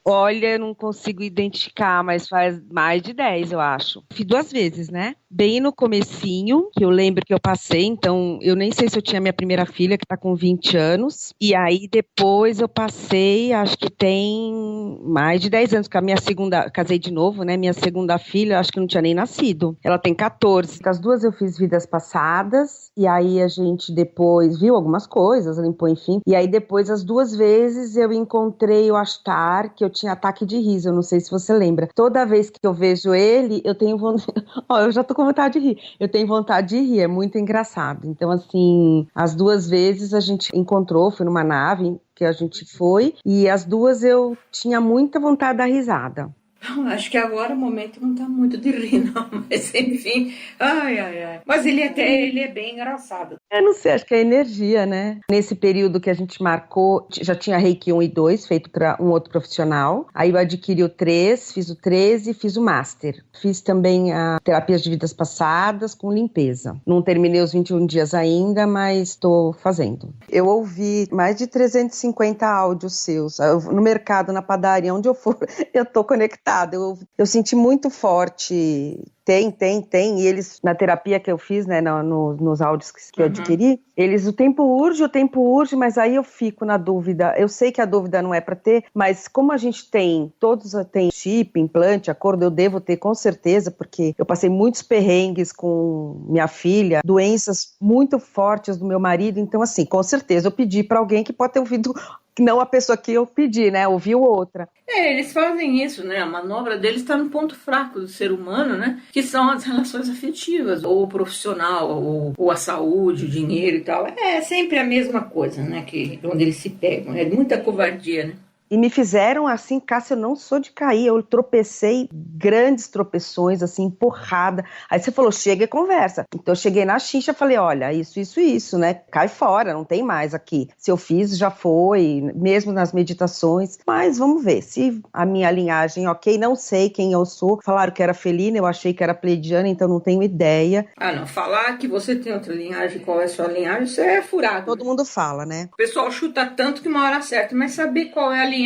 Olha, eu não consigo identificar, mas faz mais de 10, eu acho. Fiz 2 vezes, né? Bem no comecinho, que eu lembro que eu passei, então eu nem sei se eu tinha minha primeira filha, que tá com 20 anos. E aí depois eu passei, acho que tem mais de 10 anos, porque a minha segunda, casei de novo, né? Minha segunda filha, acho que não tinha nem nascido. Ela tem 14. Com as duas eu fiz vidas passadas, e aí a gente depois viu algumas coisas, limpou, enfim. E aí depois, as 2 vezes, eu encontrei o Astar, que eu tinha ataque de riso, eu não sei se você lembra. Toda vez que eu vejo ele, eu tenho vontade. Ó, eu já tô com vontade de rir. Eu tenho vontade de rir, é muito engraçado. Então, assim, as 2 vezes a gente encontrou, foi numa nave que a gente foi, e as duas eu tinha muita vontade da risada. Não, acho que agora o momento não tá muito de rir, não. Mas enfim, ai, ai, ai. Mas ele é bem engraçado. Eu não sei, acho que é energia, né? Nesse período que a gente marcou, já tinha Reiki 1 e 2, feito para um outro profissional. Aí eu adquiri o 3, fiz o 13 e fiz o Master. Fiz também a terapias de vidas passadas com limpeza. Não terminei os 21 dias ainda, mas estou fazendo. Eu ouvi mais de 350 áudios seus. No mercado, na padaria, onde eu for, eu tô conectada. Eu senti muito forte. Tem. E eles, na terapia que eu fiz, né, nos áudios que eu adquiri, eles, o tempo urge, mas aí eu fico na dúvida. Eu sei que a dúvida não é para ter, mas como a gente tem, todos têm chip, implante, acordo, eu devo ter com certeza, porque eu passei muitos perrengues com minha filha, doenças muito fortes do meu marido, então assim, com certeza eu pedi para alguém que pode ter ouvido, não a pessoa que eu pedi, né, ouviu outra. Eles fazem isso, né? A manobra deles está no ponto fraco do ser humano, né? Que são as relações afetivas, ou o profissional, ou a saúde, o dinheiro e tal. É sempre a mesma coisa, né? Que, onde eles se pegam. É muita covardia, né? E me fizeram assim, Cássia, eu não sou de cair, eu tropecei, grandes tropeções, assim, empurrada. Aí você falou, chega e conversa. Então eu cheguei na xixa, falei, olha, isso, né? Cai fora, não tem mais aqui. Se eu fiz, já foi, mesmo nas meditações. Mas vamos ver, se a minha linhagem, ok, não sei quem eu sou. Falaram que era felina, eu achei que era pleidiana, então não tenho ideia. Ah, não. Falar que você tem outra linhagem, qual é a sua linhagem, isso é furado, Todo né? mundo fala, né? O pessoal chuta tanto que uma hora acerta, mas saber qual é a linhagem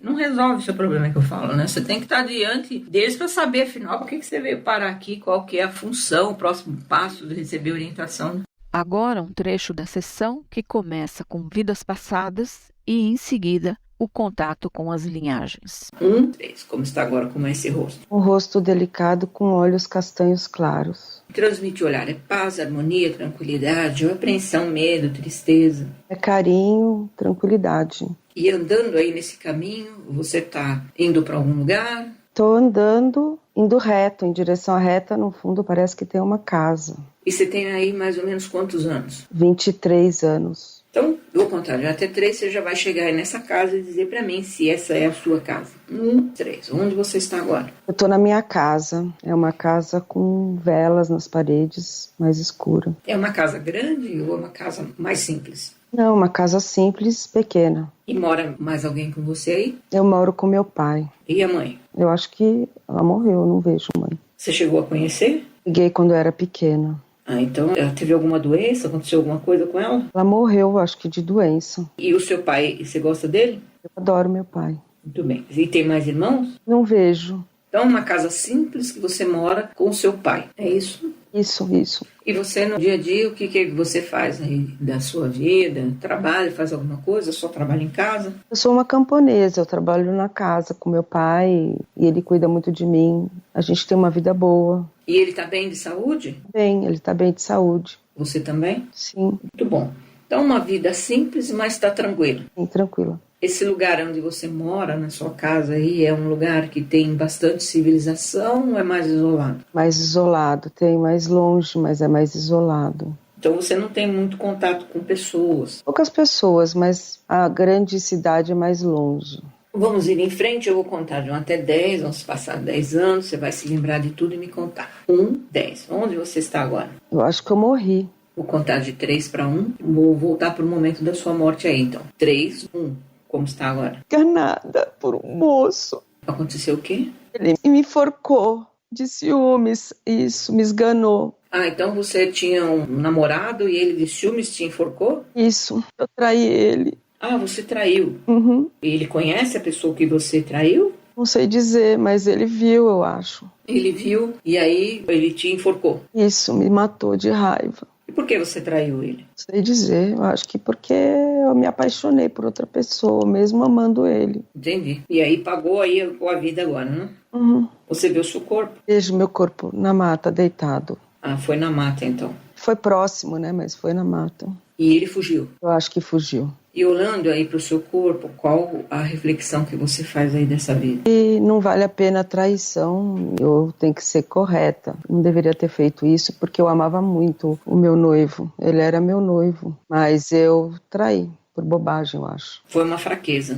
não resolve o seu problema que eu falo, né? Você tem que estar diante deles para saber, afinal, por que você veio parar aqui, qual que é a função, o próximo passo de receber orientação. Agora um trecho da sessão que começa com vidas passadas e, em seguida, o contato com as linhagens. 1, 3. Como está agora, como é esse rosto? Um rosto delicado com olhos castanhos claros. Transmite olhar, é paz, harmonia, tranquilidade, ou apreensão, medo, tristeza. É carinho, tranquilidade. E andando aí nesse caminho, você está indo para algum lugar? Tô andando, indo reto, em direção à reta, no fundo parece que tem uma casa. E você tem aí mais ou menos quantos anos? 23 anos. Então, vou contar de até 3, você já vai chegar aí nessa casa e dizer para mim se essa é a sua casa. 1, 3. Onde você está agora? Eu tô na minha casa. É uma casa com velas nas paredes, mais escura. É uma casa grande ou é uma casa mais simples? Não, uma casa simples, pequena. E mora mais alguém com você aí? Eu moro com meu pai. E a mãe? Eu acho que ela morreu, eu não vejo mãe. Você chegou a conhecer? Liguei quando eu era pequena. Ah, então ela teve alguma doença? Aconteceu alguma coisa com ela? Ela morreu, acho que de doença. E o seu pai, você gosta dele? Eu adoro meu pai. Muito bem. E tem mais irmãos? Não vejo. Então, uma casa simples que você mora com o seu pai. É isso? Isso. E você, no dia a dia, o que você faz aí da sua vida? Trabalha, faz alguma coisa? Só trabalha em casa? Eu sou uma camponesa, eu trabalho na casa com meu pai e ele cuida muito de mim. A gente tem uma vida boa. E ele está bem de saúde? Bem, ele está bem de saúde. Você também? Sim. Muito bom. Então, uma vida simples, mas está tranquila. Sim, tranquila. Esse lugar onde você mora, na sua casa aí, é um lugar que tem bastante civilização ou é mais isolado? Mais isolado, tem mais longe, mas é mais isolado. Então você não tem muito contato com pessoas. Poucas pessoas, mas a grande cidade é mais longe. Vamos ir em frente, eu vou contar de 1 até 10, vamos passar 10 anos, você vai se lembrar de tudo e me contar. 1, 10. Onde você está agora? Eu acho que eu morri. Vou contar de 3 para 1, vou voltar para o momento da sua morte aí, então. 3, 1. Como está agora? Enganada por um moço. Aconteceu o quê? Ele me enforcou de ciúmes, isso, me esganou. Ah, então você tinha um namorado e ele de ciúmes te enforcou? Isso, eu traí ele. Ah, você traiu. Uhum. Ele conhece a pessoa que você traiu? Não sei dizer, mas ele viu, eu acho. Ele viu e aí ele te enforcou. Isso, me matou de raiva. E por que você traiu ele? Não sei dizer, eu acho que porque eu me apaixonei por outra pessoa, mesmo amando ele. Entendi. E aí pagou aí com a vida agora, né? Uhum. Você viu seu corpo? Vejo meu corpo na mata, deitado. Ah, foi na mata então. Foi próximo, né? Mas foi na mata. E ele fugiu. Eu acho que fugiu. E olhando aí para o seu corpo, qual a reflexão que você faz aí dessa vida? E não vale a pena a traição, eu tenho que ser correta. Não deveria ter feito isso porque eu amava muito o meu noivo. Ele era meu noivo, mas eu traí, por bobagem, eu acho. Foi uma fraqueza,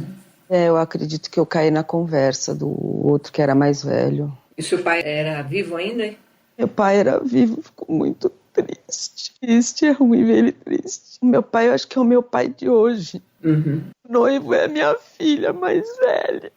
né? Eu acredito que eu caí na conversa do outro que era mais velho. E seu pai era vivo ainda? Meu pai era vivo, ficou muito triste. Triste, é ruim ver ele triste. Meu pai, eu acho que é o meu pai de hoje. Uhum. O noivo é minha filha mais velha,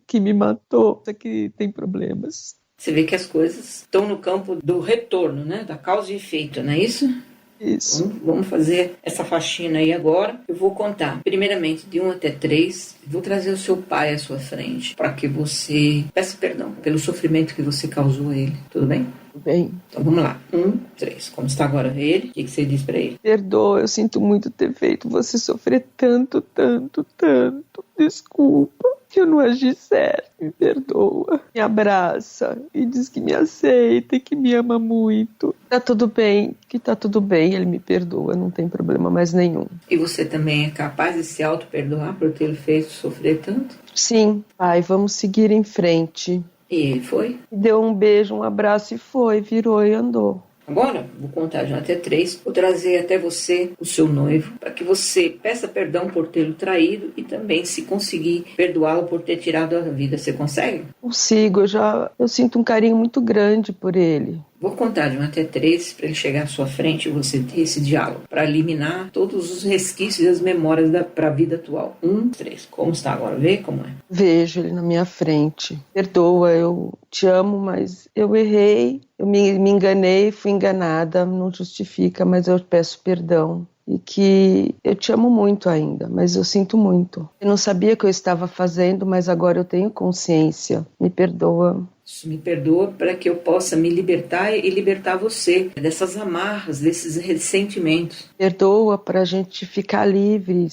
que me matou. Isso aqui tem problemas. Você vê que as coisas estão no campo do retorno, né? Da causa e efeito, não é isso? Isso. Vamos fazer essa faxina aí agora. Eu vou contar, primeiramente, de 1 até 3. Vou trazer o seu pai à sua frente, para que você peça perdão pelo sofrimento que você causou a ele. Tudo bem? Bem. Então vamos lá. 1, 3. Como está agora ele? O que você diz para ele? Perdoa, eu sinto muito ter feito você sofrer tanto, tanto, tanto. Desculpa que eu não agi certo. Me perdoa. Me abraça e diz que me aceita e que me ama muito. Tá tudo bem, que tá tudo bem. Ele me perdoa, não tem problema mais nenhum. E você também é capaz de se auto-perdoar por ter feito sofrer tanto? Sim, pai, vamos seguir em frente. E ele foi? Deu um beijo, um abraço e foi, virou e andou. Agora, vou contar de 1 até 3, vou trazer até você o seu noivo, para que você peça perdão por tê-lo traído e também, se conseguir, perdoá-lo por ter tirado a vida. Você consegue? Consigo, eu sinto um carinho muito grande por ele. Vou contar de 1 até 3 para ele chegar à sua frente e você ter esse diálogo, para eliminar todos os resquícios e as memórias para a vida atual. 1, 3. Como está agora? Vê como é. Vejo ele na minha frente. Perdoa, eu te amo, mas eu errei, eu me enganei, fui enganada, não justifica, mas eu peço perdão. E que eu te amo muito ainda, mas eu sinto muito. Eu não sabia o que eu estava fazendo, mas agora eu tenho consciência. Me perdoa. Isso me perdoa para que eu possa me libertar e libertar você dessas amarras, desses ressentimentos. Perdoa para a gente ficar livre,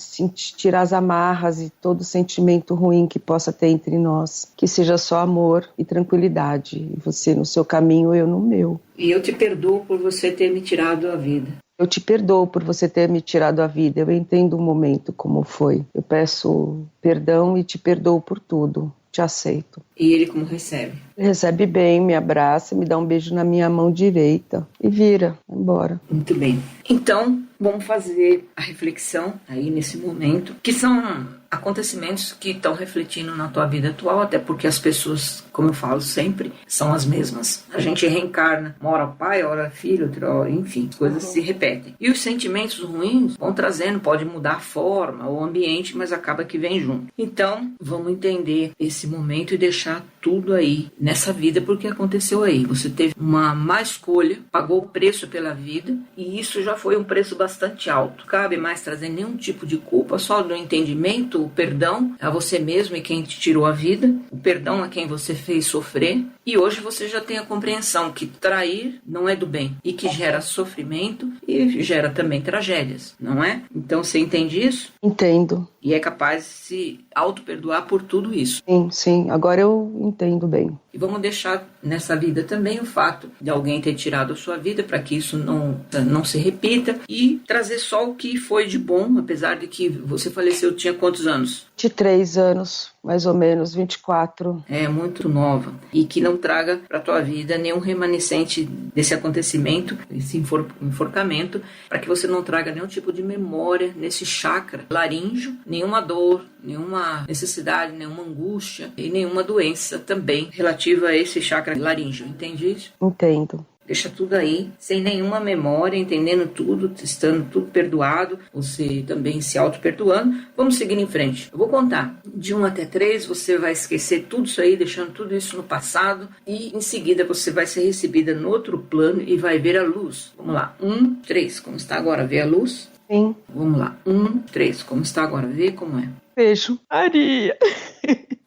tirar as amarras e todo sentimento ruim que possa ter entre nós. Que seja só amor e tranquilidade. Você no seu caminho, eu no meu. E eu te perdoo por você ter me tirado a vida. Eu te perdoo por você ter me tirado a vida. Eu entendo o momento como foi. Eu peço perdão e te perdoo por tudo. Te aceito. E ele como recebe? Ele recebe bem, me abraça, me dá um beijo na minha mão direita e vira, vai embora. Muito bem. Então, vamos fazer a reflexão aí nesse momento, que são acontecimentos que estão refletindo na tua vida atual, até porque as pessoas, como eu falo sempre, são as mesmas. A gente reencarna, uma hora pai, hora filho, outra hora, enfim, as coisas se repetem. E os sentimentos ruins vão trazendo, pode mudar a forma, o ambiente, mas acaba que vem junto. Então, vamos entender esse momento e deixar tudo aí nessa vida, porque aconteceu aí. Você teve uma má escolha, pagou o preço pela vida, e isso já foi um preço bastante alto. Cabe mais trazer nenhum tipo de culpa, só do entendimento, o perdão a você mesmo e quem te tirou a vida, o perdão a quem você fez sofrer, e hoje você já tem a compreensão que trair não é do bem, e que gera sofrimento e gera também tragédias, não é? Então você entende isso? Entendo. E é capaz de se auto-perdoar por tudo isso. Sim, sim, agora eu entendo bem. E vamos deixar nessa vida também o fato de alguém ter tirado a sua vida para que isso não se repita e trazer só o que foi de bom, apesar de que você faleceu, tinha quantos anos? 23 anos, mais ou menos, 24. É, muito nova. E que não traga para a tua vida nenhum remanescente desse acontecimento, esse enforcamento, para que você não traga nenhum tipo de memória nesse chakra laríngeo, nenhuma dor, nenhuma necessidade, nenhuma angústia e nenhuma doença também relativa a esse chakra laríngeo. Entende isso? Entendo. Deixa tudo aí, sem nenhuma memória, entendendo tudo, estando tudo perdoado, você também se auto-perdoando. Vamos seguir em frente. Eu vou contar de 1 até 3, você vai esquecer tudo isso aí, deixando tudo isso no passado, e em seguida você vai ser recebida no outro plano e vai ver a luz. Vamos lá, 1, 3, como está agora? Vê a luz? Sim. Vamos lá. 1, 3. Como está agora? Vê como é. Vejo Maria.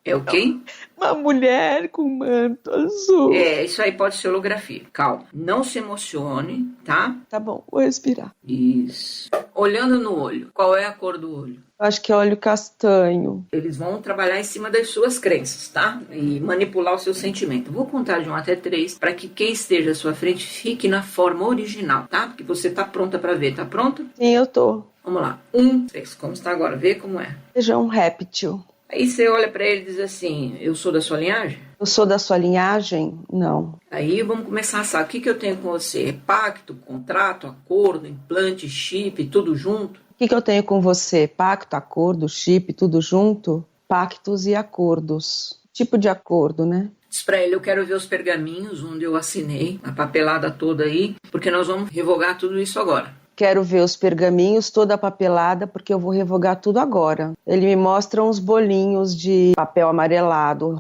É o quê? Uma mulher com manto azul. Isso aí pode ser holografia. Calma. Não se emocione, tá? Tá bom, vou respirar. Isso. Olhando no olho. Qual é a cor do olho? Acho que é óleo castanho. Eles vão trabalhar em cima das suas crenças, tá? E manipular o seu sentimento. Vou contar de 1 até 3 para que quem esteja à sua frente fique na forma original, tá? Porque você tá pronta para ver. Tá pronta? Sim, eu tô. Vamos lá. 1, 3. Como está agora? Vê como é. Veja um réptil. Aí você olha para ele e diz assim, eu sou da sua linhagem? Eu sou da sua linhagem? Não. Aí vamos começar a saber o que eu tenho com você. É pacto, contrato, acordo, implante, chip, tudo junto? O que eu tenho com você? Pacto, acordo, chip, tudo junto? Pactos e acordos. Tipo de acordo, né? Diz pra ele, eu quero ver os pergaminhos onde eu assinei, a papelada toda aí, porque nós vamos revogar tudo isso agora. Quero ver os pergaminhos, toda a papelada, porque eu vou revogar tudo agora. Ele me mostra uns bolinhos de papel amarelado,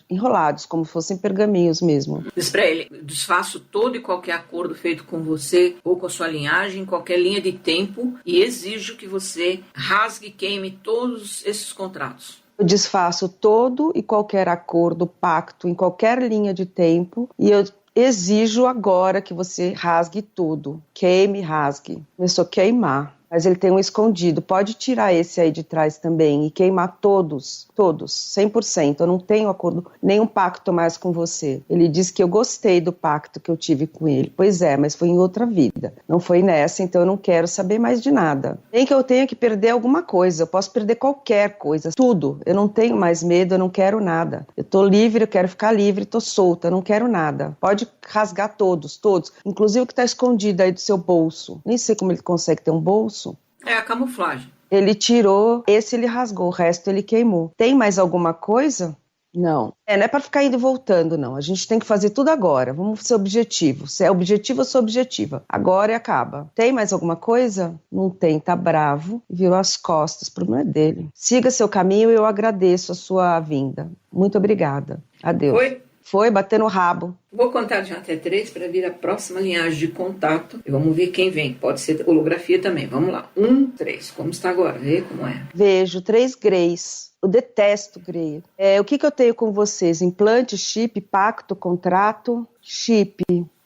enrolados, como fossem pergaminhos mesmo. Diz pra ele, desfaço todo e qualquer acordo feito com você ou com a sua linhagem, qualquer linha de tempo, e exijo que você rasgue e queime todos esses contratos. Eu desfaço todo e qualquer acordo, pacto, em qualquer linha de tempo, e eu exijo agora que você rasgue tudo. Queime, rasgue. Começou a queimar. Mas ele tem um escondido. Pode tirar esse aí de trás também e queimar todos, 100%. Eu não tenho acordo, nenhum pacto mais com você. Ele disse que eu gostei do pacto que eu tive com ele. Pois é, mas foi em outra vida. Não foi nessa, então eu não quero saber mais de nada. Nem que eu tenha que perder alguma coisa. Eu posso perder qualquer coisa, tudo. Eu não tenho mais medo, eu não quero nada. Eu tô livre, eu quero ficar livre, tô solta, eu não quero nada. Pode rasgar todos. Inclusive o que tá escondido aí do seu bolso. Nem sei como ele consegue ter um bolso. É a camuflagem. Ele tirou, esse ele rasgou, o resto ele queimou. Tem mais alguma coisa? Não. Não é para ficar indo e voltando, não. A gente tem que fazer tudo agora. Vamos ser objetivo. Se é objetivo, eu sou objetiva. Agora e acaba. Tem mais alguma coisa? Não tem, tá bravo. Virou as costas. O problema é dele. Siga seu caminho e eu agradeço a sua vinda. Muito obrigada. Adeus. Foi bater no rabo. Vou contar de 1 até 3 para vir a próxima linhagem de contato. E vamos ver quem vem. Pode ser holografia também. Vamos lá. 1, 3. Como está agora? Vê como é. Vejo 3 greys. Eu detesto grey. O que eu tenho com vocês? Implante, chip, pacto, contrato, chip.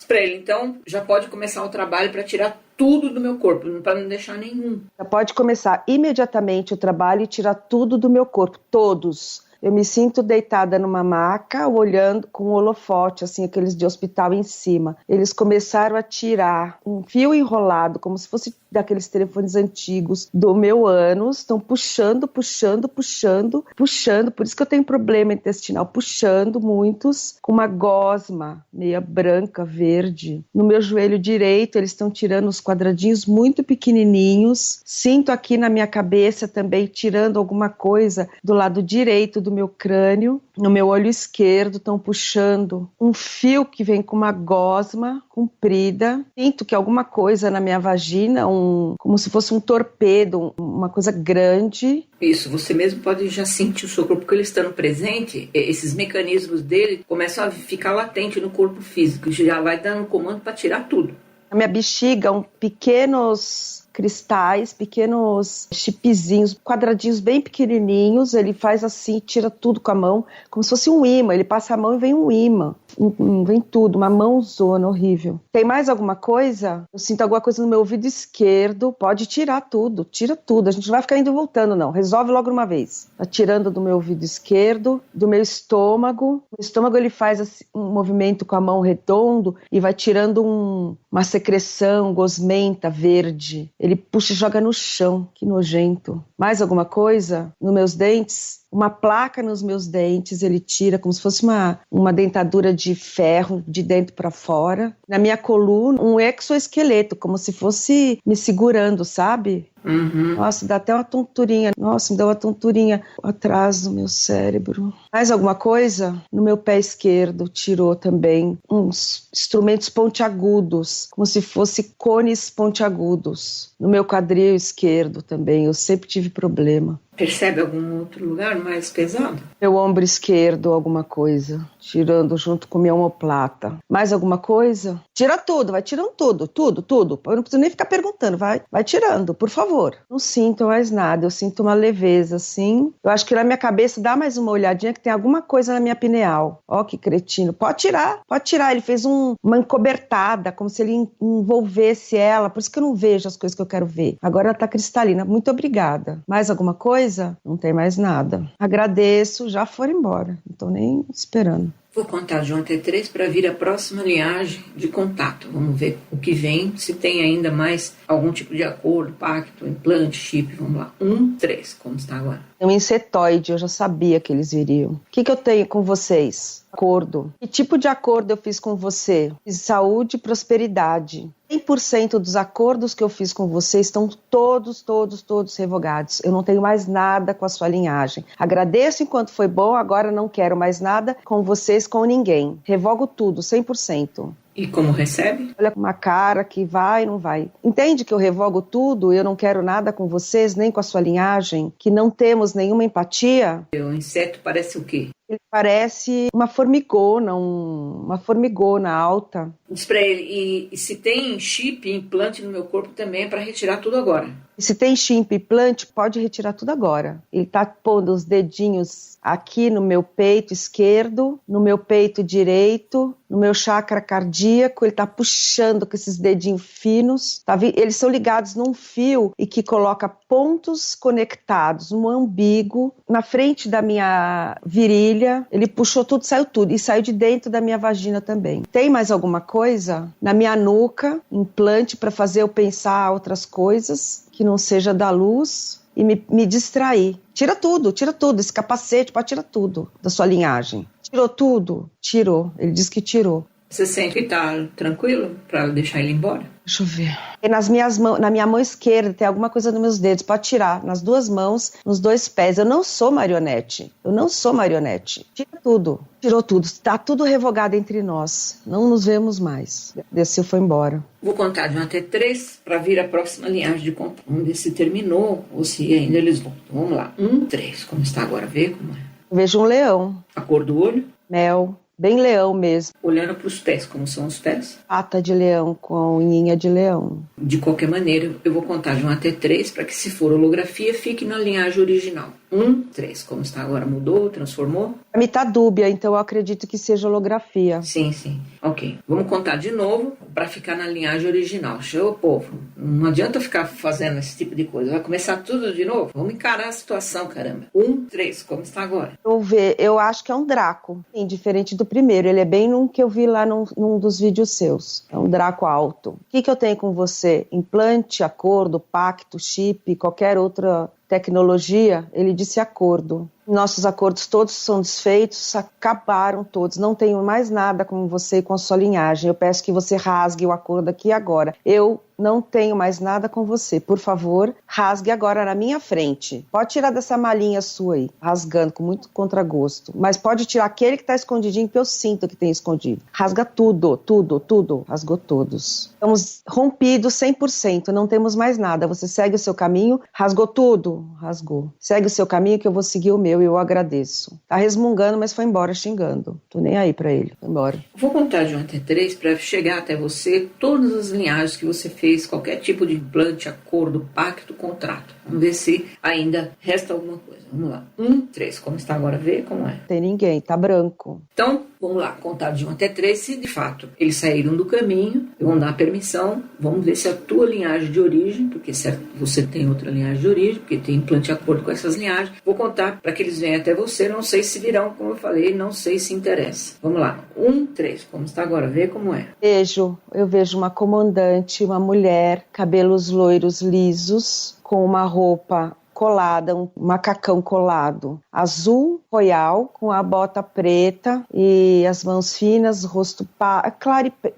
Para ele, então, já pode começar o trabalho para tirar tudo do meu corpo, para não deixar nenhum. Já pode começar imediatamente o trabalho e tirar tudo do meu corpo, todos. Eu me sinto deitada numa maca, olhando com um holofote, assim, aqueles de hospital em cima. Eles começaram a tirar um fio enrolado, como se fosse daqueles telefones antigos, do meu ânus. Estão puxando. Por isso que eu tenho problema intestinal. Puxando muitos, com uma gosma meia branca, verde. No meu joelho direito, eles estão tirando os quadradinhos muito pequenininhos. Sinto aqui na minha cabeça também, tirando alguma coisa do lado direito do meu crânio. No meu olho esquerdo estão puxando um fio que vem com uma gosma comprida. Sinto que alguma coisa na minha vagina, como se fosse um torpedo, uma coisa grande. Isso, você mesmo pode já sentir o seu corpo, porque ele estando presente, esses mecanismos dele começam a ficar latente no corpo físico, já vai dando comando para tirar tudo. Na minha bexiga, pequenos cristais, pequenos chipzinhos, quadradinhos bem pequenininhos. Ele faz assim, tira tudo com a mão, como se fosse um imã. Ele passa a mão e vem um imã. Vem tudo, uma mãozona horrível. Tem mais alguma coisa? Eu sinto alguma coisa no meu ouvido esquerdo. Pode tirar tudo, tira tudo. A gente não vai ficar indo e voltando, não. Resolve logo de uma vez. Tá tirando do meu ouvido esquerdo, do meu estômago. O estômago, ele faz assim, um movimento com a mão redondo e vai tirando uma secreção gosmenta verde. Ele puxa e joga no chão. Que nojento. Mais alguma coisa? Nos meus dentes? Uma placa nos meus dentes, ele tira como se fosse uma dentadura de ferro de dentro para fora. Na minha coluna, um exoesqueleto, como se fosse me segurando, sabe? Uhum. Nossa, dá até uma tonturinha. Nossa, me deu uma tonturinha atrás do meu cérebro. Mais alguma coisa? No meu pé esquerdo, tirou também uns instrumentos pontiagudos, como se fosse cones pontiagudos. No meu quadril esquerdo também, eu sempre tive problema. Percebe algum outro lugar mais pesado? Meu ombro esquerdo, alguma coisa. Tirando junto com minha omoplata. Mais alguma coisa? Tira tudo, vai tirando tudo. Eu não preciso nem ficar perguntando, vai tirando, por favor. Não sinto mais nada, eu sinto uma leveza, assim. Eu acho que na minha cabeça, dá mais uma olhadinha que tem alguma coisa na minha pineal. Ó, que cretino. Pode tirar. Ele fez uma encobertada, como se ele envolvesse ela. Por isso que eu não vejo as coisas que eu quero ver. Agora ela tá cristalina. Muito obrigada. Mais alguma coisa? Não tem mais nada. Agradeço, já foram embora. Não tô nem esperando. Vou contar de 1 até 3 para vir a próxima linhagem de contato. Vamos ver o que vem, se tem ainda mais algum tipo de acordo, pacto, implante, chip. Vamos lá. 1, 3, como está agora? É um insetoide, eu já sabia que eles viriam. O que eu tenho com vocês? Acordo. Que tipo de acordo eu fiz com você? Fiz saúde e prosperidade. 100% dos acordos que eu fiz com você estão todos revogados. Eu não tenho mais nada com a sua linhagem. Agradeço enquanto foi bom, agora não quero mais nada com vocês, com ninguém. Revogo tudo, 100%. E como recebe? Olha com uma cara que vai, não vai. Entende que eu revogo tudo, eu não quero nada com vocês, nem com a sua linhagem, que não temos nenhuma empatia? O inseto parece o quê? Ele parece uma formigona alta. Diz pra ele, e se tem chip, implante no meu corpo também é para retirar tudo agora. E se tem chip, implante, pode retirar tudo agora. Ele tá pondo os dedinhos aqui no meu peito esquerdo, no meu peito direito, no meu chakra cardíaco, ele tá puxando com esses dedinhos finos. Eles são ligados num fio e que coloca pontos conectados no umbigo, na frente da minha virilha. Ele puxou tudo, saiu tudo. E saiu de dentro da minha vagina também. Tem mais alguma coisa? Na minha nuca, implante para fazer eu pensar outras coisas que não seja da luz e me distrair. Tira tudo, esse capacete, pode tirar tudo da sua linhagem. Tirou tudo? Tirou, ele disse que tirou. Você sente que tá tranquilo para deixar ele embora? Deixa eu ver. E na minha mão esquerda tem alguma coisa nos meus dedos, pode tirar. Nas duas mãos, nos dois pés. Eu não sou marionete. Tira tudo. Tirou tudo. Está tudo revogado entre nós. Não nos vemos mais. Desceu, foi embora. Vou contar de 1 até 3 para vir a próxima linhagem de conta. Vamos ver se terminou ou se ainda eles vão. Então, vamos lá. 1, 3. Como está agora? Vê como é. Eu vejo um leão. A cor do olho? Mel. Bem leão mesmo. Olhando para os pés, como são os pés? Pata de leão com unhinha de leão. De qualquer maneira, eu vou contar de 1 até 3 para que, se for holografia, fique na linhagem original. 1, 3. Como está agora? Mudou? Transformou? A mim tá dúbia, então eu acredito que seja holografia. Sim. Ok. Vamos contar de novo para ficar na linhagem original. Show, povo. Não adianta ficar fazendo esse tipo de coisa. Vai começar tudo de novo? Vamos encarar a situação, caramba. 1, 3. Como está agora? Eu acho que é um Draco. Sim, diferente do primeiro. Ele é bem num que eu vi lá num dos vídeos seus. É um Draco alto. O que eu tenho com você? Implante, acordo, pacto, chip, qualquer outra tecnologia? Ele disse acordo. Nossos acordos todos são desfeitos, acabaram todos. Não tenho mais nada com você e com a sua linhagem. Eu peço que você rasgue o acordo aqui e agora. Eu não tenho mais nada com você. Por favor, rasgue agora na minha frente. Pode tirar dessa malinha sua aí, rasgando com muito contragosto. Mas pode tirar aquele que está escondidinho, que eu sinto que tem escondido. Rasga tudo. Rasgou todos. Estamos rompidos 100%, não temos mais nada. Você segue o seu caminho, rasgou tudo. Rasgou. Segue o seu caminho que eu vou seguir o meu e eu agradeço. Tá resmungando, mas foi embora xingando. Tô nem aí pra ele. Foi embora. Vou contar de 1 até 3 para chegar até você todas as linhagens que você fez, qualquer tipo de implante, acordo, pacto, contrato. Vamos ver se ainda resta alguma coisa. Vamos lá. 1, 3. Como está agora? Vê como é. Não tem ninguém, tá branco. Então, vamos lá. Contar de 1 até 3. Se de fato eles saíram do caminho, vão dar permissão. Vamos ver se a tua linhagem de origem, porque certo, você tem outra linhagem de origem, porque tem implante de acordo com essas linhagens. Vou contar para que eles venham até você. Não sei se virão, como eu falei, não sei se interessa. Vamos lá. 1, 3. Como está agora? Vê como é. Eu vejo uma comandante, uma mulher, cabelos loiros lisos, com uma roupa colada, um macacão colado, azul royal, com a bota preta e as mãos finas, rosto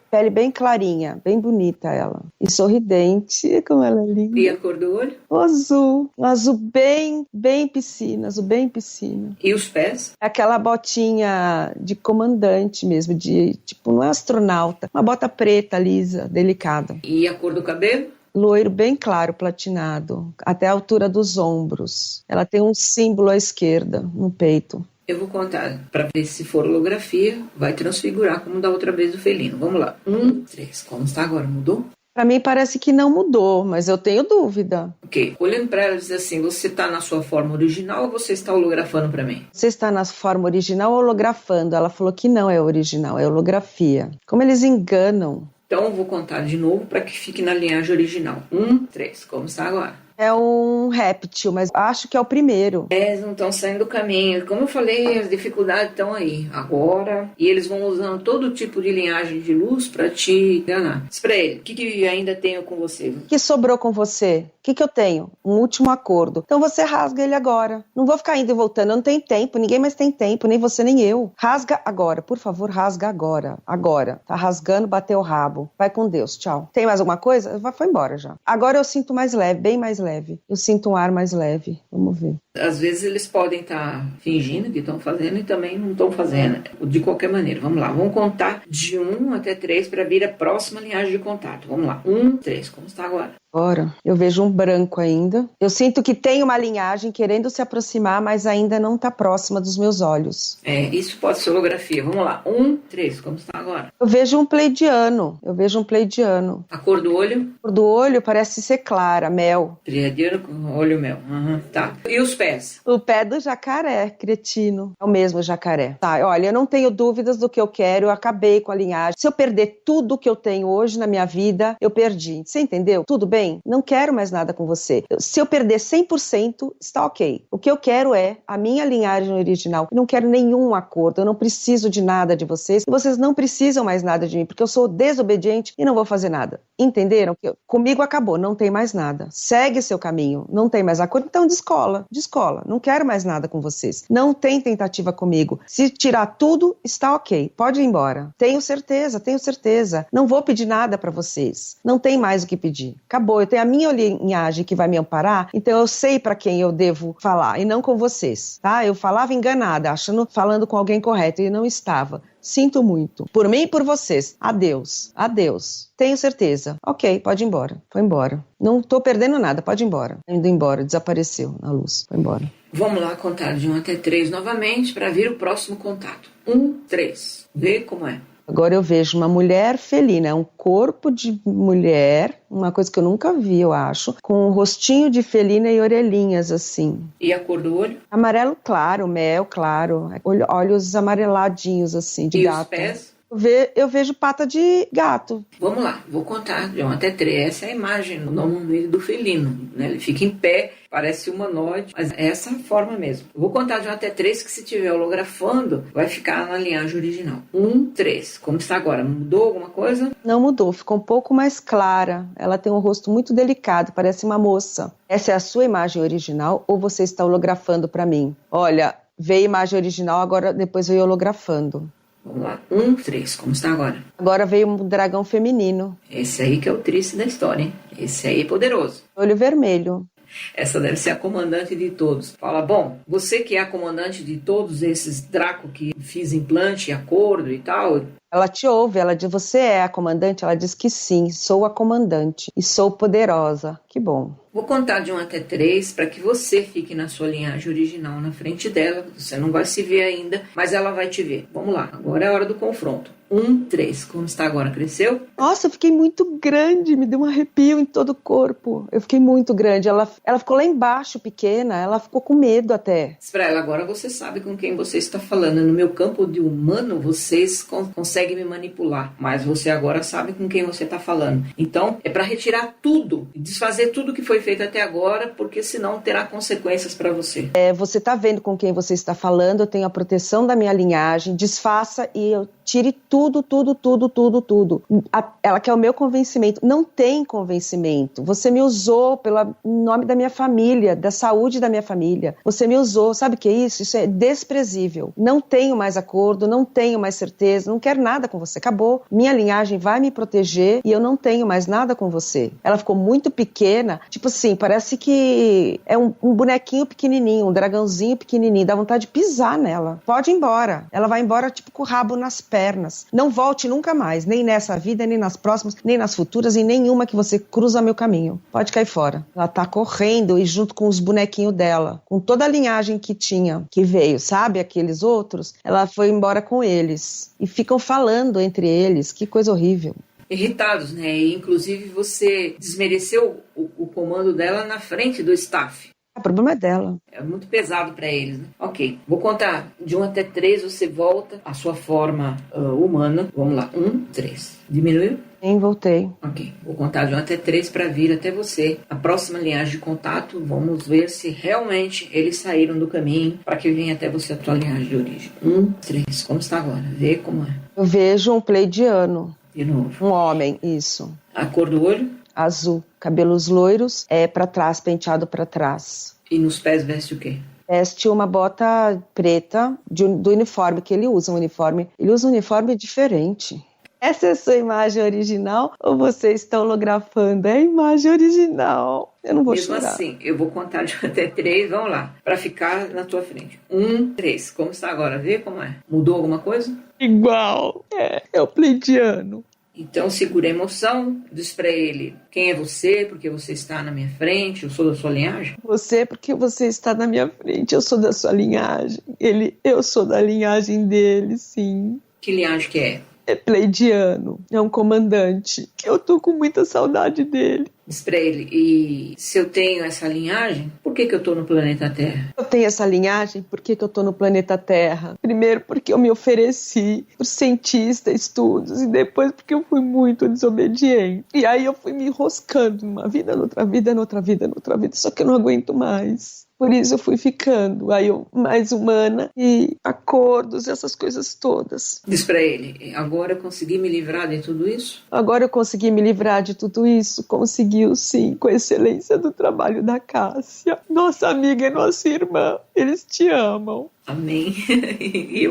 pele bem clarinha, bem bonita ela. E sorridente, como ela é linda. E a cor do olho? Um azul bem piscina, azul bem piscina. E os pés? Aquela botinha de comandante mesmo, de tipo, não é astronauta, uma bota preta, lisa, delicada. E a cor do cabelo? loiro bem claro, platinado, até a altura dos ombros. Ela tem um símbolo à esquerda, no peito. Eu vou contar para ver se for holografia, vai transfigurar como da outra vez do felino. Vamos lá. 1, 3. Como está agora? Mudou? Para mim parece que não mudou, mas eu tenho dúvida. Ok. Olhando para ela, diz assim, você está na sua forma original ou você está holografando para mim? Você está na forma original ou holografando? Ela falou que não é original, é holografia. Como eles enganam. Então eu vou contar de novo para que fique na linhagem original. 1, 3. Como está agora? É um réptil, mas acho que é o primeiro. Eles não estão saindo do caminho. Como eu falei, as dificuldades estão aí agora. E eles vão usando todo tipo de linhagem de luz para te enganar. Diz pra ele, o que ainda tenho com você? O que sobrou com você? O que eu tenho? Um último acordo. Então você rasga ele agora. Não vou ficar indo e voltando, eu não tenho tempo, ninguém mais tem tempo, nem você nem eu. Rasga agora, por favor, rasga agora. Agora. Tá rasgando, bateu o rabo. Vai com Deus, tchau. Tem mais alguma coisa? Foi embora já. Agora eu sinto mais leve, bem mais leve. Eu sinto um ar mais leve. Vamos ver. Às vezes eles podem estar fingindo que estão fazendo e também não estão fazendo. De qualquer maneira, vamos lá. Vamos contar de 1 até 3 para vir a próxima linhagem de contato. Vamos lá. 1, 3. Como está agora? Agora, eu vejo um branco ainda. Eu sinto que tem uma linhagem querendo se aproximar, mas ainda não está próxima dos meus olhos. Isso pode ser holografia. Vamos lá. 1, 3. Como está agora? Eu vejo um pleidiano. A cor do olho? A cor do olho parece ser clara, mel. Pleiadiano com olho mel. Tá. E os pés? O pé do jacaré, cretino. É o mesmo jacaré. Tá, olha, eu não tenho dúvidas do que eu quero, eu acabei com a linhagem. Se eu perder tudo que eu tenho hoje na minha vida, eu perdi. Você entendeu? Tudo bem? Não quero mais nada com você. Se eu perder 100%, está ok. O que eu quero é a minha linhagem original. Eu não quero nenhum acordo, eu não preciso de nada de vocês. E vocês não precisam mais nada de mim, porque eu sou desobediente e não vou fazer nada. Entenderam? Comigo acabou, não tem mais nada. Segue seu caminho, não tem mais acordo, então descola. Não quero mais nada com vocês. Não tem tentativa comigo. Se tirar tudo, está ok. Pode ir embora. Tenho certeza. Não vou pedir nada para vocês. Não tem mais o que pedir. Acabou. Eu tenho a minha linhagem que vai me amparar, então eu sei para quem eu devo falar e não com vocês, tá? Eu falava enganada, falando com alguém correto e não estava. Sinto muito. Por mim e por vocês. Adeus. Tenho certeza. Ok, pode ir embora. Foi embora. Não tô perdendo nada, pode ir embora. Indo embora, desapareceu na luz. Foi embora. Vamos lá contar de 1 até 3 novamente para vir o próximo contato. 1, 3. Vê como é. Agora eu vejo uma mulher felina, um corpo de mulher, uma coisa que eu nunca vi, eu acho, com um rostinho de felina e orelhinhas assim. E a cor do olho? Amarelo claro, mel claro, olhos amareladinhos assim, de gato. E os pés? Eu vejo pata de gato. Vamos lá, vou contar de 1 até 3. Essa é a imagem normalmente do felino, né? Ele fica em pé, parece humanoide, mas é essa forma mesmo. Eu vou contar de 1 até 3, que se estiver holografando, vai ficar na linhagem original. 1, 3. Como está agora? Mudou alguma coisa? Não mudou, ficou um pouco mais clara. Ela tem um rosto muito delicado, parece uma moça. Essa é a sua imagem original ou você está holografando para mim? Olha, veio a imagem original, agora depois veio holografando. Vamos lá. 1, 3. Como está agora? Agora veio um dragão feminino. Esse aí que é o triste da história, hein? Esse aí é poderoso. Olho vermelho. Essa deve ser a comandante de todos. Fala, bom, você que é a comandante de todos esses Draco que fiz implante, acordo e tal... Ela te ouve, ela diz, você é a comandante? Ela diz que sim, sou a comandante e sou poderosa. Que bom. Vou contar de 1 até 3 para que você fique na sua linhagem original na frente dela. Você não vai se ver ainda, mas ela vai te ver. Vamos lá, agora é a hora do confronto. 1, 3. Como está agora? Cresceu? Nossa, eu fiquei muito grande, me deu um arrepio em todo o corpo. Eu fiquei muito grande. Ela ficou lá embaixo, pequena, ela ficou com medo até. Para ela, agora você sabe com quem você está falando. No meu campo de humano, vocês conseguem me manipular, mas você agora sabe com quem você está falando. Então, é para retirar tudo, desfazer tudo que foi feito até agora, porque senão terá consequências para você. Você está vendo com quem você está falando, eu tenho a proteção da minha linhagem, desfaça e eu tire tudo. Ela quer o meu convencimento. Não tem convencimento. Você me usou pelo nome da minha família, da saúde da minha família. Você me usou. Sabe o que é isso? Isso é desprezível. Não tenho mais acordo, não tenho mais certeza, não quero nada com você. Acabou. Minha linhagem vai me proteger e eu não tenho mais nada com você. Ela ficou muito pequena, tipo assim, parece que é um bonequinho pequenininho, um dragãozinho pequenininho. Dá vontade de pisar nela. Pode ir embora. Ela vai embora tipo com o rabo nas pernas. pernas. Não volte nunca mais, nem nessa vida, nem nas próximas, nem nas futuras, e nenhuma que você cruza meu caminho. Pode cair fora. Ela tá correndo e junto com os bonequinhos dela, com toda a linhagem que tinha, que veio, sabe? Aqueles outros, ela foi embora com eles. E ficam falando entre eles, que coisa horrível. Irritados, né? E, inclusive, você desmereceu o comando dela na frente do staff. O problema é dela. É muito pesado para eles, né? Ok, vou contar de 1 até 3, você volta à sua forma humana. Vamos lá, 1, 3. Diminuiu? Sim, voltei. Ok, vou contar de 1 até 3 para vir até você. A próxima linhagem de contato, vamos ver se realmente eles saíram do caminho para que venha até você a tua linhagem de origem. 1, 3, como está agora? Vê como é. Eu vejo um pleidiano. De novo. Um homem, isso. A cor do olho? Azul. Cabelos loiros, para trás, penteado para trás. E nos pés veste o quê? Veste uma bota preta do uniforme que ele usa. Ele usa um uniforme diferente. Essa é a sua imagem original ou você está holografando? É a imagem original. Eu não vou chorar. Mesmo assim, eu vou contar de 1 até 3, vamos lá, para ficar na tua frente. 1, 3, como está agora? Vê como é. Mudou alguma coisa? Igual. É o pleidiano. Então segura a emoção, diz pra ele quem é você, porque você está na minha frente, eu sou da sua linhagem. Você, porque você está na minha frente, eu sou da sua linhagem. Eu sou da linhagem dele, sim. Que linhagem que é? É pleidiano, é um comandante, que eu tô com muita saudade dele. Diz pra ele, e se eu tenho essa linhagem, por que eu tô no planeta Terra? Eu tenho essa linhagem, por que eu tô no planeta Terra? Primeiro porque eu me ofereci pro cientista, estudos, e depois porque eu fui muito desobediente. E aí eu fui me enroscando numa vida, noutra vida, noutra vida, noutra vida, só que eu não aguento mais. Por isso eu fui ficando, aí eu mais humana e acordos, essas coisas todas. Diz pra ele, agora eu consegui me livrar de tudo isso? Agora eu consegui me livrar de tudo isso, conseguiu sim, com a excelência do trabalho da Cássia. Nossa amiga e nossa irmã, eles te amam. Amém. E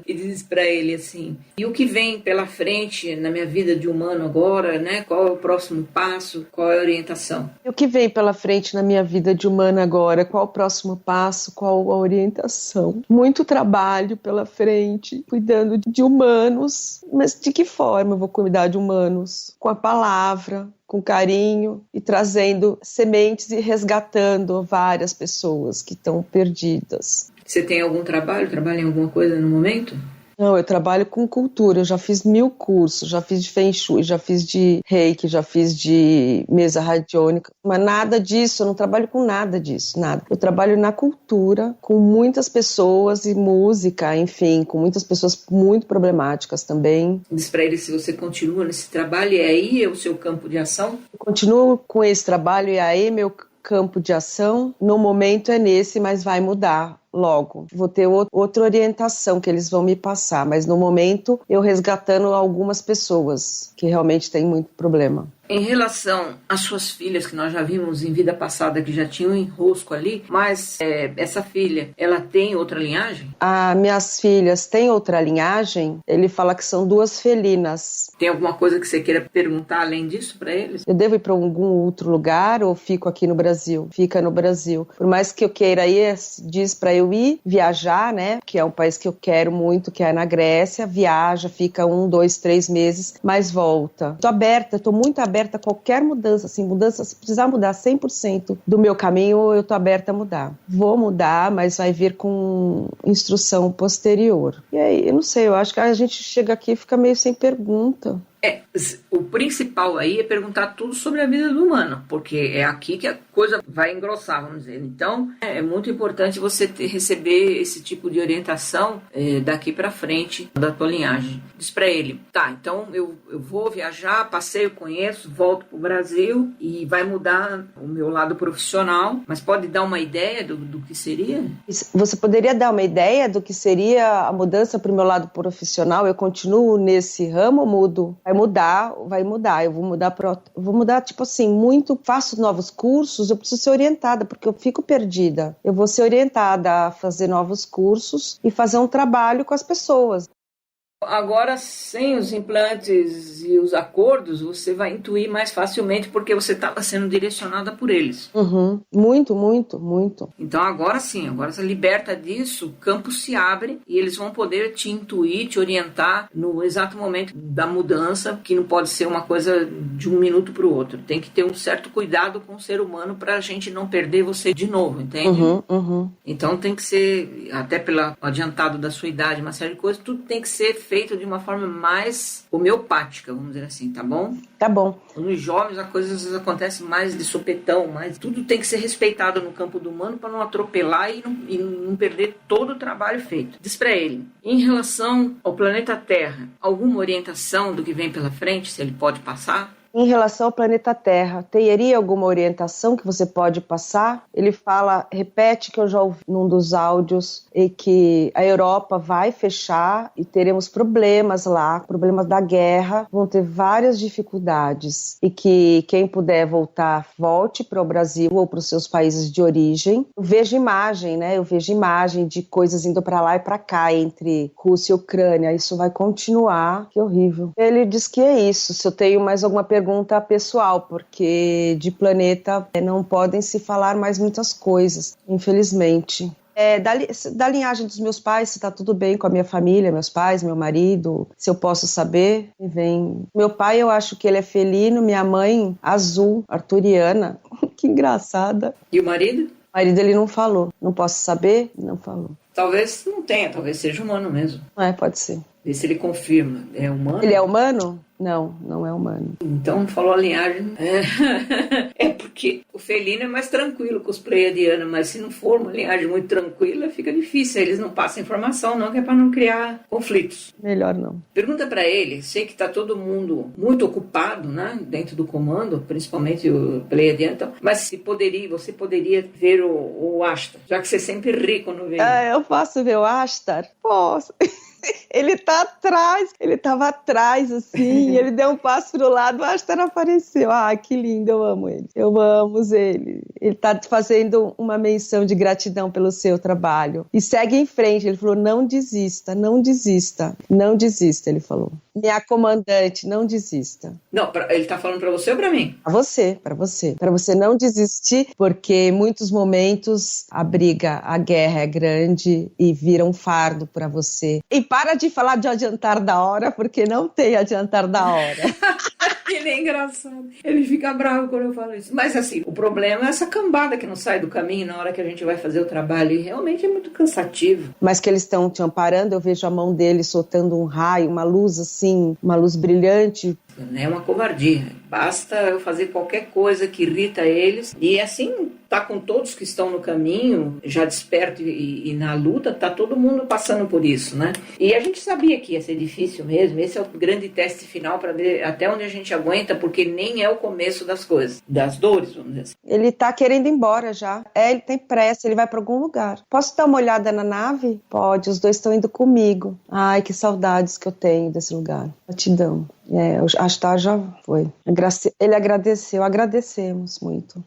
e diz pra ele assim, e o que vem pela frente na minha vida de humano agora, né? Qual é o próximo passo? Qual é a orientação? E o que vem pela frente na minha vida de humano agora? Qual o próximo passo? Qual a orientação? Muito trabalho pela frente, cuidando de humanos. Mas de que forma eu vou cuidar de humanos? Com a palavra, com carinho e trazendo sementes e resgatando várias pessoas que estão perdidas. Você tem algum trabalho? Trabalha em alguma coisa no momento? Não, eu trabalho com cultura, eu já fiz 1000 cursos, já fiz de Feng Shui, já fiz de Reiki, já fiz de mesa radiônica, mas nada disso, eu não trabalho com nada disso, nada. Eu trabalho na cultura, com muitas pessoas e música, enfim, com muitas pessoas muito problemáticas também. Diz pra ele se você continua nesse trabalho e aí é o seu campo de ação? Eu continuo com esse trabalho e aí meu campo de ação, no momento é nesse, mas vai mudar logo. Vou ter outra orientação que eles vão me passar, mas no momento eu resgatando algumas pessoas que realmente têm muito problema. Em relação às suas filhas, que nós já vimos em vida passada que já tinham um enrosco ali, mas essa filha, ela tem outra linhagem? Ah, minhas filhas têm outra linhagem? Ele fala que são 2 felinas. Tem alguma coisa que você queira perguntar além disso para eles? Eu devo ir para algum outro lugar ou fico aqui no Brasil? Fica no Brasil. Por mais que eu queira ir, diz para eu ir viajar, né? Que é um país que eu quero muito, que é na Grécia. Viaja, fica 1, 2, 3 meses, mas volta. Tô aberta, tô muito aberta a qualquer mudança, assim, se precisar mudar 100% do meu caminho, eu tô aberta a mudar. Vou mudar, mas vai vir com instrução posterior. E aí, eu não sei, eu acho que a gente chega aqui e fica meio sem pergunta. O principal aí é perguntar tudo sobre a vida do humano, porque é aqui que a coisa vai engrossar, vamos dizer. Então, é muito importante você receber esse tipo de orientação daqui para frente da tua linhagem. Diz para ele, tá, então eu vou viajar, passeio, conheço, volto pro Brasil e vai mudar o meu lado profissional, mas pode dar uma ideia do que seria? Você poderia dar uma ideia do que seria a mudança pro meu lado profissional? Eu continuo nesse ramo ou mudo? Vai mudar. Eu vou mudar, tipo assim, faço novos cursos, eu preciso ser orientada, porque eu fico perdida. Eu vou ser orientada a fazer novos cursos e fazer um trabalho com as pessoas. agora, sem os implantes e os acordos, você vai intuir mais facilmente porque você estava sendo direcionada por eles. Uhum. Muito, muito, muito. Então agora sim, agora você liberta disso, o campo se abre e eles vão poder te intuir, te orientar no exato momento da mudança, que não pode ser uma coisa de um minuto para o outro. Tem que ter um certo cuidado com o ser humano para a gente não perder você de novo, entende? Então tem que ser, até pelo adiantado da sua idade, uma série de coisas, tudo tem que ser feito de uma forma mais homeopática, vamos dizer assim, tá bom? Tá bom. Nos jovens a coisa às vezes acontece mais de sopetão, mas tudo tem que ser respeitado no campo do humano para não atropelar e não perder todo o trabalho feito. Diz para ele, em relação ao planeta Terra, alguma orientação do que vem pela frente, se ele pode passar? Em relação ao planeta Terra, teria alguma orientação que você pode passar? Ele fala, repete que eu já ouvi num dos áudios, e que a Europa vai fechar e teremos problemas lá, problemas da guerra, vão ter várias dificuldades e que quem puder voltar, volte para o Brasil ou para os seus países de origem. Eu vejo imagem, né? Eu vejo imagem de coisas indo para lá e para cá, entre Rússia e Ucrânia. Isso vai continuar, que horrível. Ele diz que é isso. Se eu tenho mais alguma pergunta pessoal, porque de planeta não podem se falar mais muitas coisas, infelizmente. Da linhagem dos meus pais, se está tudo bem com a minha família, meus pais, meu marido, se eu posso saber, vem. Meu pai, eu acho que ele é felino, minha mãe, azul, arturiana. Que engraçada. E o marido? O marido ele não falou. Não posso saber? Não falou. Talvez não tenha, talvez seja humano mesmo. Pode ser. Vê se ele confirma. É humano? Ele é humano? Não, não é humano. Então falou a linhagem. É porque o felino é mais tranquilo com os pleiadianos, mas se não for uma linhagem muito tranquila, fica difícil. Eles não passam informação, não, que é para não criar conflitos. Melhor não. Pergunta para ele, sei que está todo mundo muito ocupado, né, dentro do comando, principalmente o pleiadiano, então, mas você poderia ver o Ashtar, já que você sempre ri quando vê. Eu posso ver o Ashtar? Posso. Ele tá atrás, ele tava atrás, assim, ele deu um passo pro lado, o Ashtar apareceu. Que lindo, eu amo ele. Eu amo ele. Ele tá fazendo uma menção de gratidão pelo seu trabalho. E segue em frente, ele falou, não desista, não desista, não desista, ele falou. Minha comandante, não desista. Não, ele tá falando pra você ou pra mim? Pra você. Pra você não desistir, porque em muitos momentos a briga, a guerra é grande e vira um fardo pra você. E para de falar de adiantar da hora, porque não tem adiantar da hora. Ele é engraçado. Ele fica bravo quando eu falo isso. Mas assim, o problema é essa cambada que não sai do caminho na hora que a gente vai fazer o trabalho. E realmente é muito cansativo. Mas que eles estão te amparando, eu vejo a mão dele soltando um raio, uma luz assim, uma luz brilhante. É uma covardia. Basta eu fazer qualquer coisa que irrita eles. E assim, tá com todos que estão no caminho, já desperto e na luta, tá todo mundo passando por isso, né? E a gente sabia que ia ser difícil mesmo. Esse é o grande teste final para ver até onde a gente aguenta, porque nem é o começo das coisas, das dores, vamos dizer assim. Ele tá querendo ir embora já. Ele tem pressa, ele vai para algum lugar. Posso dar uma olhada na nave? Pode, os dois estão indo comigo. Ai, que saudades que eu tenho desse lugar. Gratidão. O Ashtar já foi. Ele agradeceu, agradecemos muito.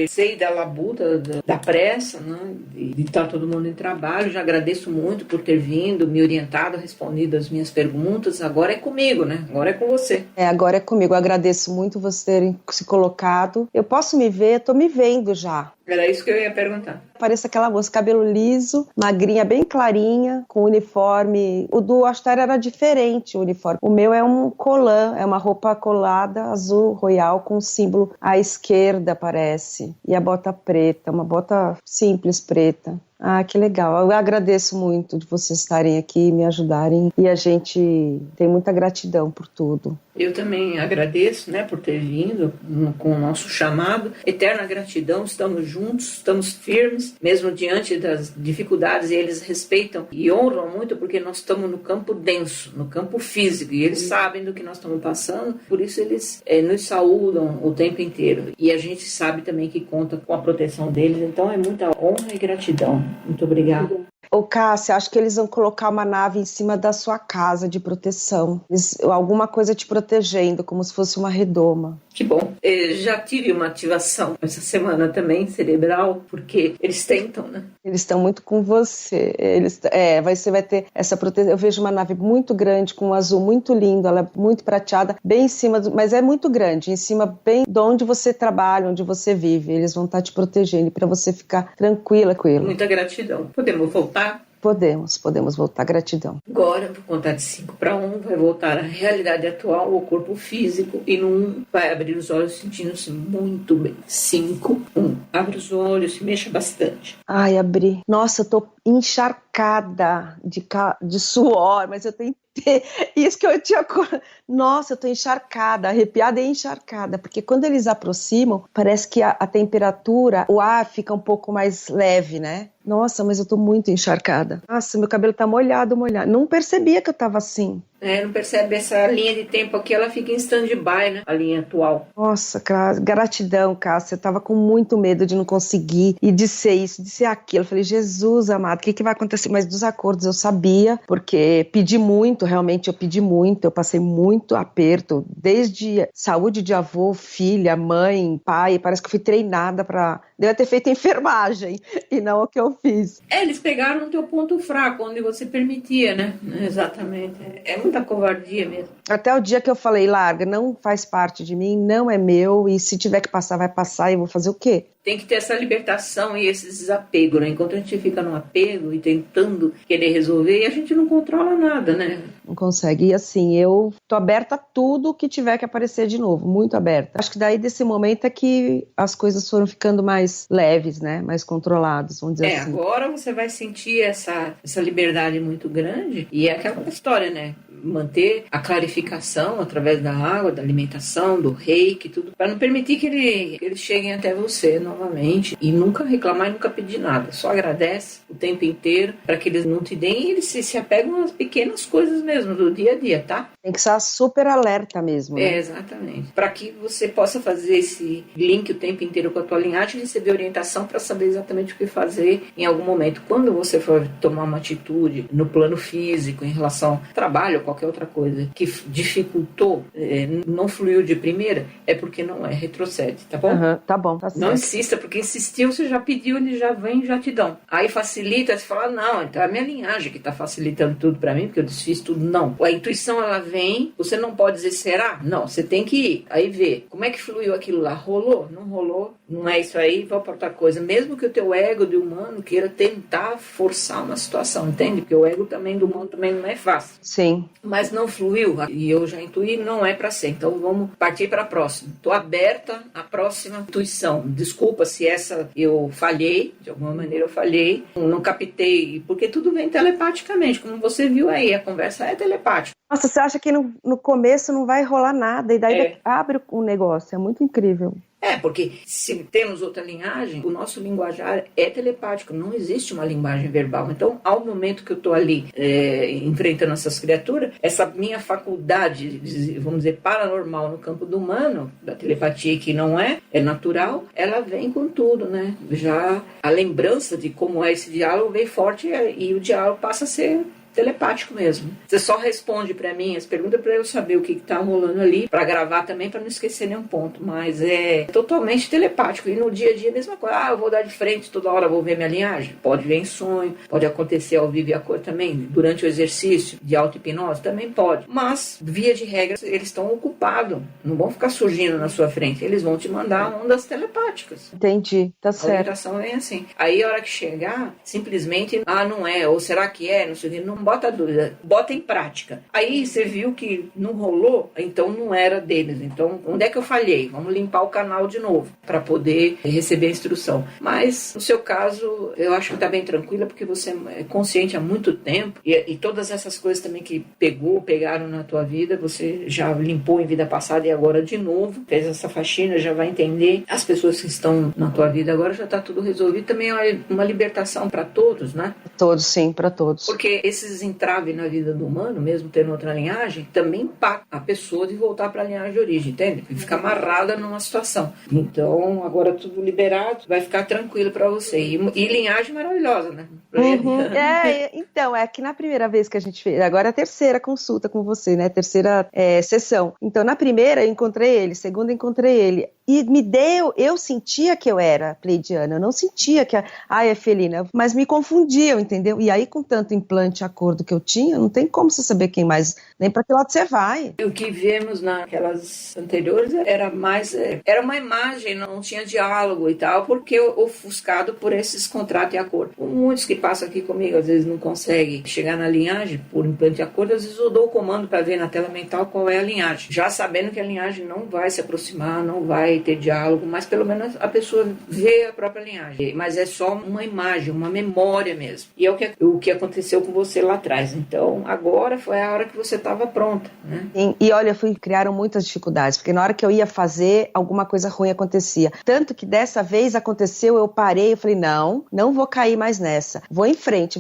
Sei da labuta, da pressa, né? De estar todo mundo em trabalho. Já agradeço muito por ter vindo, me orientado, respondido as minhas perguntas. Agora é comigo, né? Agora é com você. Agora é comigo. Eu agradeço muito vocês terem se colocado. Eu posso me ver? Eu tô me vendo já. Era isso que eu ia perguntar. Parece aquela moça, cabelo liso, magrinha, bem clarinha, com uniforme. O do Ashtar era diferente, o uniforme. O meu é um colã, é uma roupa colada, azul, royal, com um símbolo à esquerda, parece. E a bota preta, uma bota simples preta. Que legal. Eu agradeço muito de vocês estarem aqui, me ajudarem. E a gente tem muita gratidão por tudo. Eu também agradeço, né, por ter vindo com o nosso chamado. Eterna gratidão, estamos juntos, estamos firmes, mesmo diante das dificuldades, e eles respeitam e honram muito, porque nós estamos no campo denso, no campo físico, e eles sabem do que nós estamos passando, por isso eles nos saúdam o tempo inteiro. E a gente sabe também que conta com a proteção deles, então é muita honra e gratidão. Muito obrigada. Ô, Cássia, acho que eles vão colocar uma nave em cima da sua casa de proteção. Alguma coisa te protegendo, como se fosse uma redoma. Que bom. Já tive uma ativação essa semana também, cerebral, porque eles tentam, né? Eles estão muito com você. Você vai ter essa proteção. Eu vejo uma nave muito grande, com um azul muito lindo, ela é muito prateada, bem em cima, mas é muito grande, em cima bem de onde você trabalha, onde você vive. Eles vão estar te protegendo para você ficar tranquila com ele. Muita gratidão. Podemos voltar? Podemos voltar. Gratidão. Agora, vou contar de 5 para 1, vai voltar à realidade atual, ao corpo físico, e no 1 vai abrir os olhos sentindo-se muito bem. 5, 1. Abre os olhos, se mexa bastante. Ai, abri. Nossa, eu tô encharcada de suor, mas eu tenho isso que eu tinha... Nossa, eu tô encharcada, arrepiada e encharcada, porque quando eles aproximam, parece que a temperatura, o ar fica um pouco mais leve, né? Nossa, mas eu tô muito encharcada. Nossa, meu cabelo tá molhado. Não percebia que eu tava assim. Não percebe essa linha de tempo aqui, ela fica em stand-by, né? A linha atual. Nossa, gratidão, Cássia. Eu tava com muito medo de não conseguir e de ser isso, de ser aquilo. Eu falei, Jesus amado, o que vai acontecer? Mas dos acordos eu sabia, porque pedi muito, realmente eu pedi muito, eu passei muito aperto, desde saúde de avô, filha, mãe, pai. Parece que eu fui treinada pra... Deve ter feito enfermagem e não o que eu fiz. Eles pegaram o teu ponto fraco, onde você permitia, né? Exatamente. É muita covardia mesmo. Até o dia que eu falei, larga, não faz parte de mim, não é meu, e se tiver que passar, vai passar, e eu vou fazer o quê? Tem que ter essa libertação e esse desapego, né? Enquanto a gente fica no apego e tentando querer resolver, a gente não controla nada, né? Não consegue. E assim, eu tô aberta a tudo que tiver que aparecer de novo, muito aberta. Acho que daí desse momento é que as coisas foram ficando mais leves, né? Mais controladas, vamos dizer assim. Agora você vai sentir essa liberdade muito grande, e é aquela história, né? Manter a clarificação através da água, da alimentação, do reiki, tudo, para não permitir que eles cheguem até você novamente, e nunca reclamar e nunca pedir nada, só agradece o tempo inteiro para que eles não te deem, e eles se apegam às pequenas coisas mesmo do dia a dia, tá? Tem que estar super alerta mesmo, né? Exatamente, para que você possa fazer esse link o tempo inteiro com a tua linhagem e receber orientação para saber exatamente o que fazer em algum momento, quando você for tomar uma atitude no plano físico em relação ao trabalho, qualquer outra coisa que dificultou, não fluiu de primeira, é porque não é, retrocede, tá bom? Tá bom, tá certo. Não insista, porque insistiu, você já pediu, eles já vêm e já te dão. Aí facilita, você fala, não, então é a minha linhagem que tá facilitando tudo pra mim, porque eu desfiz tudo. Não. A intuição, ela vem, você não pode dizer, será? Não, você tem que ir. Aí ver, como é que fluiu aquilo lá? Rolou? Não rolou? Não é isso aí, vai pra outra coisa. Mesmo que o teu ego de humano queira tentar forçar uma situação, entende? Porque o ego também do humano também não é fácil. Sim. Mas não fluiu, e eu já intuí, não é para ser. Então vamos partir para a próxima. Estou aberta à próxima intuição. Desculpa se essa eu falhei, de alguma maneira eu falhei, não captei, porque tudo vem telepaticamente, como você viu aí, a conversa é telepática. Nossa, você acha que no começo não vai rolar nada, e daí abre o negócio, é muito incrível. Porque se temos outra linhagem, o nosso linguajar é telepático, não existe uma linguagem verbal. Então, ao momento que eu estou ali enfrentando essas criaturas, essa minha faculdade, vamos dizer, paranormal no campo do humano, da telepatia que não é natural, ela vem com tudo, né? Já a lembrança de como é esse diálogo vem forte, e o diálogo passa a ser telepático mesmo. Você só responde para mim as perguntas para eu saber o que tá rolando ali, para gravar também, para não esquecer nenhum ponto, mas é totalmente telepático. E no dia a dia a mesma coisa. Eu vou dar de frente, toda hora vou ver minha linhagem. Pode ver em sonho, pode acontecer ao vivo e a cor também, durante o exercício de auto-hipnose também pode. Mas, via de regra, eles estão ocupados, não vão ficar surgindo na sua frente, eles vão te mandar ondas telepáticas. Entendi, tá certo. A orientação vem assim. Aí a hora que chegar, simplesmente, não é, ou será que é, não sei o que, não bota dúvida, bota em prática. Aí você viu que não rolou, então não era deles. Então, onde é que eu falhei? Vamos limpar o canal de novo, para poder receber a instrução. Mas, no seu caso, eu acho que está bem tranquila, porque você é consciente há muito tempo, e todas essas coisas também que pegaram na tua vida, você já limpou em vida passada e agora de novo, fez essa faxina, já vai entender. As pessoas que estão na tua vida agora já está tudo resolvido. Também é uma libertação para todos, né? Todos, sim, para todos. Porque esses vezes entrave na vida do humano, mesmo tendo outra linhagem, também impacta a pessoa de voltar para a linhagem de origem, entende? E fica amarrada numa situação. Então, agora tudo liberado, vai ficar tranquilo para você. E linhagem maravilhosa, né? Então, é que na primeira vez que a gente fez, agora é a terceira consulta com você, né? Terceira sessão. Então, na primeira eu encontrei ele, segunda eu encontrei ele. E eu sentia que eu era pleidiana, eu não sentia que é felina, mas me confundiam, entendeu? E aí, com tanto implante acordo que eu tinha, não tem como você saber quem mais, nem para que lado você vai. O que vemos naquelas anteriores era mais, era uma imagem, não tinha diálogo e tal, porque ofuscado por esses contratos e acordo. Muitos que passam aqui comigo, às vezes não conseguem chegar na linhagem por implante e acordo, às vezes eu dou o comando para ver na tela mental qual é a linhagem, já sabendo que a linhagem não vai se aproximar, não vai ter diálogo, mas pelo menos a pessoa vê a própria linhagem. Mas é só uma imagem, uma memória mesmo. E é o que aconteceu com você lá atrás. Então, agora foi a hora que você estava pronta, né? E olha, criaram muitas dificuldades, porque na hora que eu ia fazer, alguma coisa ruim acontecia. Tanto que dessa vez aconteceu, eu parei, eu falei, não vou cair mais nessa. Vou em frente.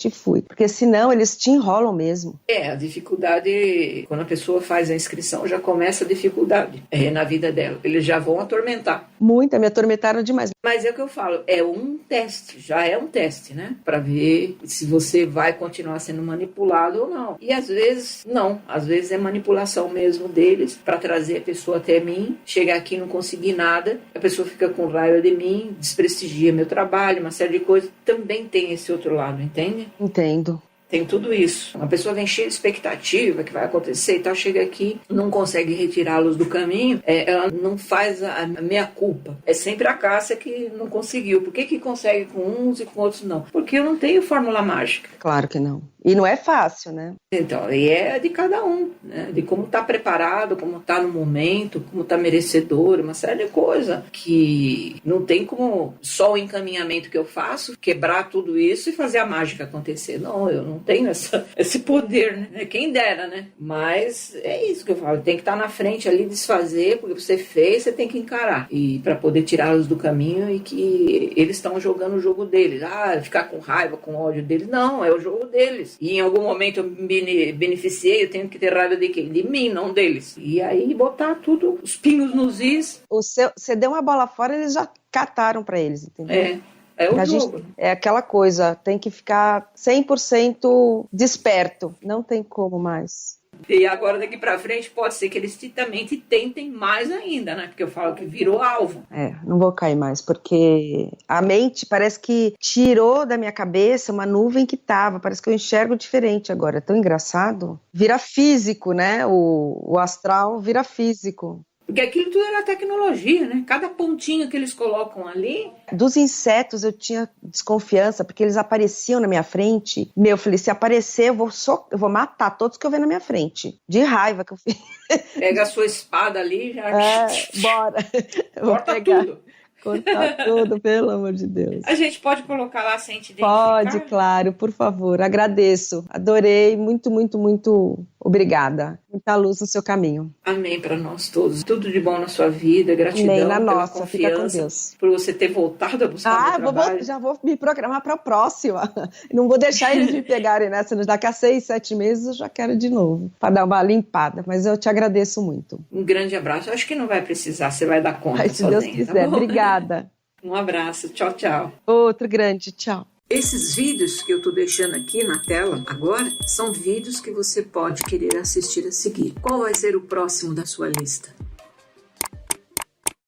E fui. Porque senão eles te enrolam mesmo. A dificuldade, quando a pessoa faz a inscrição, já começa a dificuldade na vida dela. Eles já vão atormentar. Me atormentaram demais. Mas é o que eu falo, é um teste, já é um teste, né? Para ver se você vai continuar sendo manipulado ou não. E às vezes, não. Às vezes é manipulação mesmo deles para trazer a pessoa até mim, chegar aqui e não conseguir nada, a pessoa fica com raiva de mim, desprestigia meu trabalho, uma série de coisas. Também tem esse outro lado, entende? Entendo. Tem tudo isso. Uma pessoa vem cheia de expectativa que vai acontecer e tal, chega aqui, não consegue retirá-los do caminho, ela não faz a meia-culpa. É sempre a Cássia que não conseguiu. Por que consegue com uns e com outros não? Porque eu não tenho fórmula mágica. Claro que não. E não é fácil, né? Então, e é de cada um, né? De como tá preparado, como tá no momento, como tá merecedor, uma série de coisas que não tem como só o encaminhamento que eu faço, quebrar tudo isso e fazer a mágica acontecer. Não, eu não tenho esse poder, né? Quem dera, né? Mas é isso que eu falo, tem que estar na frente ali, desfazer, porque você fez, você tem que encarar. E para poder tirá-los do caminho e que eles estão jogando o jogo deles. Ficar com raiva, com ódio deles. Não, é o jogo deles. E em algum momento eu me beneficiei, eu tenho que ter raiva de quem? De mim, não deles. E aí botar tudo, os pingos nos is. Você deu uma bola fora, eles já cataram para eles, entendeu? É o jogo. É aquela coisa, tem que ficar 100% desperto, não tem como mais. E agora daqui pra frente pode ser que eles também te tentem mais ainda, né? Porque eu falo que virou alvo. Não vou cair mais, porque a mente parece que tirou da minha cabeça uma nuvem que tava, parece que eu enxergo diferente agora, é tão engraçado. Vira físico, né? O astral vira físico. Porque aquilo tudo era tecnologia, né? Cada pontinho que eles colocam ali... Dos insetos eu tinha desconfiança, porque eles apareciam na minha frente. Eu falei, se aparecer, eu vou matar todos que eu ver na minha frente. De raiva que eu fiz. Pega a sua espada ali e já... Bora. Corta tudo. Cortar tudo, pelo amor de Deus. A gente pode colocar lá sem te identificar? Pode, claro, por favor. Agradeço. Adorei. Muito, muito, muito obrigada. Muita luz no seu caminho. Amém para nós todos. Tudo de bom na sua vida. Gratidão Amém, na pela nossa. confiança. Fica com Deus. Por você ter voltado a buscar meu trabalho. Já vou me programar para a próxima. Não vou deixar eles me pegarem nessa. Daqui a 6, 7 meses eu já quero de novo. Para dar uma limpada. Mas eu te agradeço muito. Um grande abraço. Acho que não vai precisar. Você vai dar conta se Deus quiser. Tá? Obrigada. Um abraço. Tchau, tchau. Outro grande. Tchau. Esses vídeos que eu estou deixando aqui na tela agora são vídeos que você pode querer assistir a seguir. Qual vai ser o próximo da sua lista?